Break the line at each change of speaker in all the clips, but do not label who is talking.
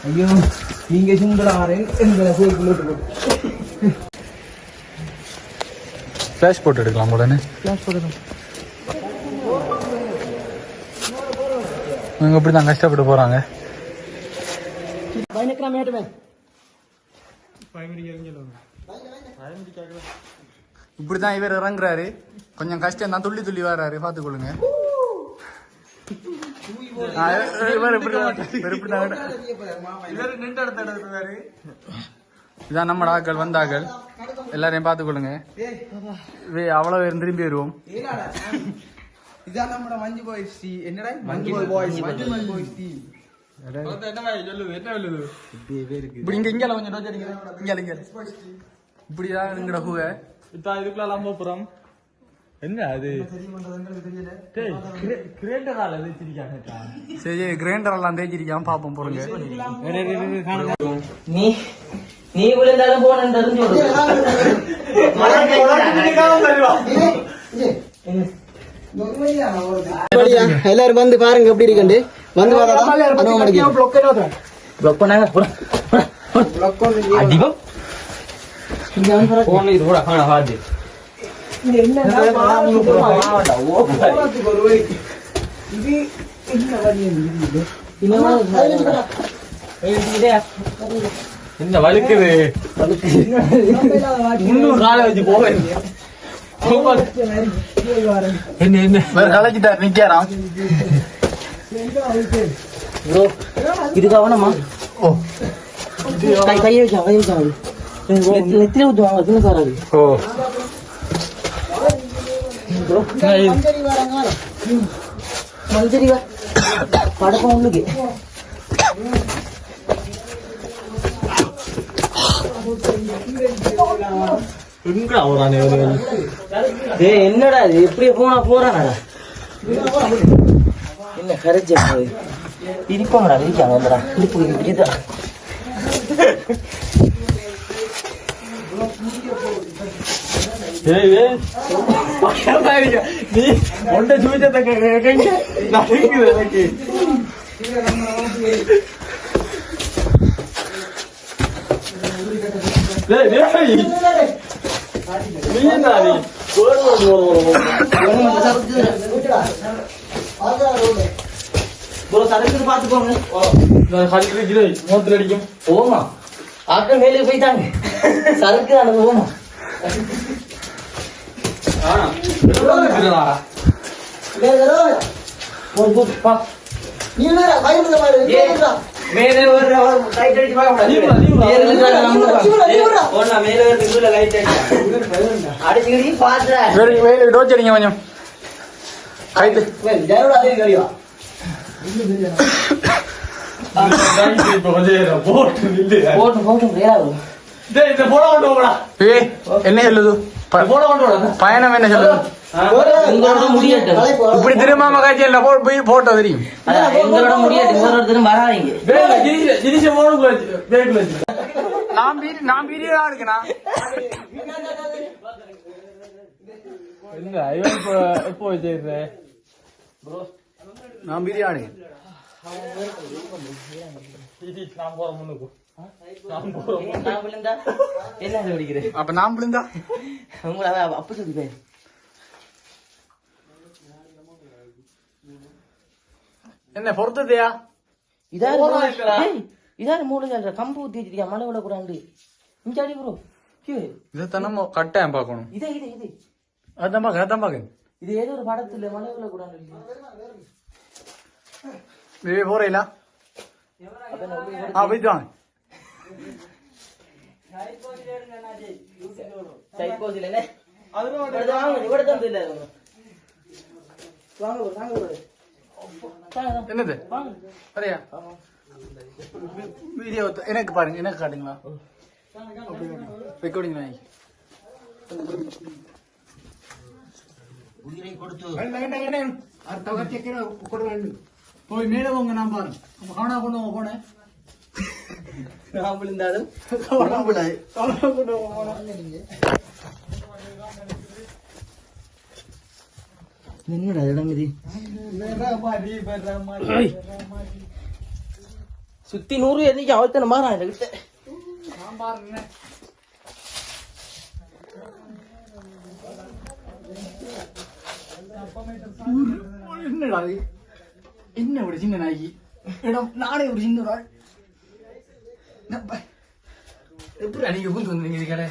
ஐயோ நீங்க சுந்தராரன்
ஃபிளாஷ் போட்டு எடுக்கலாம் உடனே. இவங்க இப்படிதான் கஷ்டப்பட்டு போறாங்க. இப்படிதான் இவர் இறங்குறாரு. கொஞ்சம் கஷ்டம் தான், துள்ளி துள்ளி வர்றாரு, பாத்துக்கொள்ளுங்க. இதான் நம்ம ஆக்கள் வந்தாக்கள், எல்லாரையும் பாத்துக்கொள்ளுங்க. அவ்வளவு திரும்பி வருவோம்.
இதான் நம்ம மஞ்சு பாய்ஸ் டீ. என்னடா மஞ்சு பாய்ஸ் டீ.
இப்படிதான் எங்கட ஹூவ
இதுக்குலாம் போறோம். என்ன அது
சரி, கிரைண்டர் எல்லாம் தேய்ச்சிருக்கான், பாப்போம் போறீங்க.
நீ விழுந்தாலும் போன
எல்லாரும் வந்து பாருங்க எப்படி இருக்கு. வந்து
என்ன வழுக்குது, காலை வச்சு போவேன்.
என்ன கலைச்சிட்டாரு, நிக்கிறான்.
இது கவனமா கையை வச்சாங்க நெத்தில ஊத்துவாங்க தினசாராது. மஞ்சரி படக்கம் உள்ளுக்கு என்னடா இது எப்படி போறானடா. என்ன கரைச்ச இருப்பாங்கடா, இருக்காங்க வந்துடா இடுப்பு இப்படிதான்.
நீ ஒன்றை சூச்சத்தை நடக்குது எனக்கு. மோட்டர் அடிக்கும்
போமா ஆக்கள் மேலே போயிட்டாங்க. சரக்கு அந்த போமா மேலே
டோச்சடிங்க கொஞ்சம் என்ன சொல்லுது பயணம், என்ன சொல்லுது இப்படி திரும்ப காய்ச்சல் போட்டோ தெரியும். நான் வீடியோ இருக்குண்ணா.
எப்போ வச்சிருக்கேன்
நான் பிரியாணி. அப்ப நான் விழுந்தா
அப்ப சொல்லி
என்ன பொறுத்ததையா?
இதாரு மூணு கம்பு ஊத்தி வச்சிருக்கியா, மழை விட கூடாது. இஞ்சாடி ப்ரோ
இதைத்தான் நம்ம கட்டாயம் பார்க்கணும்.
இதே இதே இது
அதான் பாக்க
இது ஏதோ ஒரு படத்துல மழை விட கூடாது.
போறீங்களா? போயிட்டு வாங்க. என்னது வரையா வீடியோ எனக்கு பாருங்க, எனக்கு காட்டுங்களா ரெக்கார்டிங் போய் மேல போங்க. நான் பாருங்க கவனா கொண்டு போனேன்.
நான் விழுந்தாலும் என்னடா இடம் இது சுத்தி 100 என்னைக்கு அவத்தன மாறா என்கிட்ட
என்னடா இது? என்ன ஒரு சின்ன நாய்க்கு இடம் நானே ஒரு சின்ன நாய் எப்படி அன்னைக்கு பூந்து வந்தீங்க இது கடை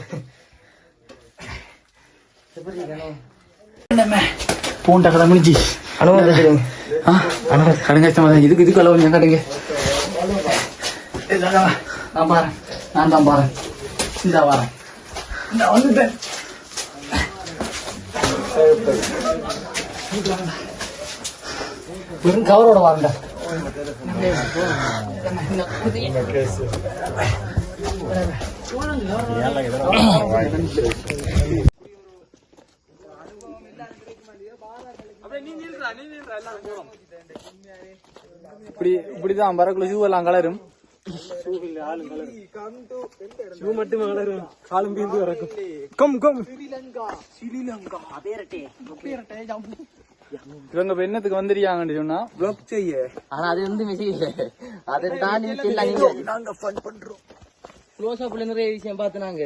பூண்டா கடை முடிஞ்சு கடுங்கஷ்டமா தான் இதுக்கு அளவு என் கடைங்க நான் பாறேன் நான் தான் பாறேன் இந்த வாரேன் இந்த வந்துட்டேன் வெறும் கவரோட வாங்கடா இப்படிதான் வரக்குள்ள ஷூ எல்லாம் கலரும்
ஷூ மட்டும் வளரும் காலும் பீந்து வரக்கும் கம் கம்
இவங்க இப்ப என்னத்துக்கு வந்துருக்காங்கன்னு சொன்னா
பிளாக் செய்ய
ஆனா அது வந்து மெசேஜ் இல்ல அதை தாண்டி நாங்க ஃபன் பண்றோம் க்ளோஸ் அப்ல நிறைய விஷயம் பார்த்து நாங்க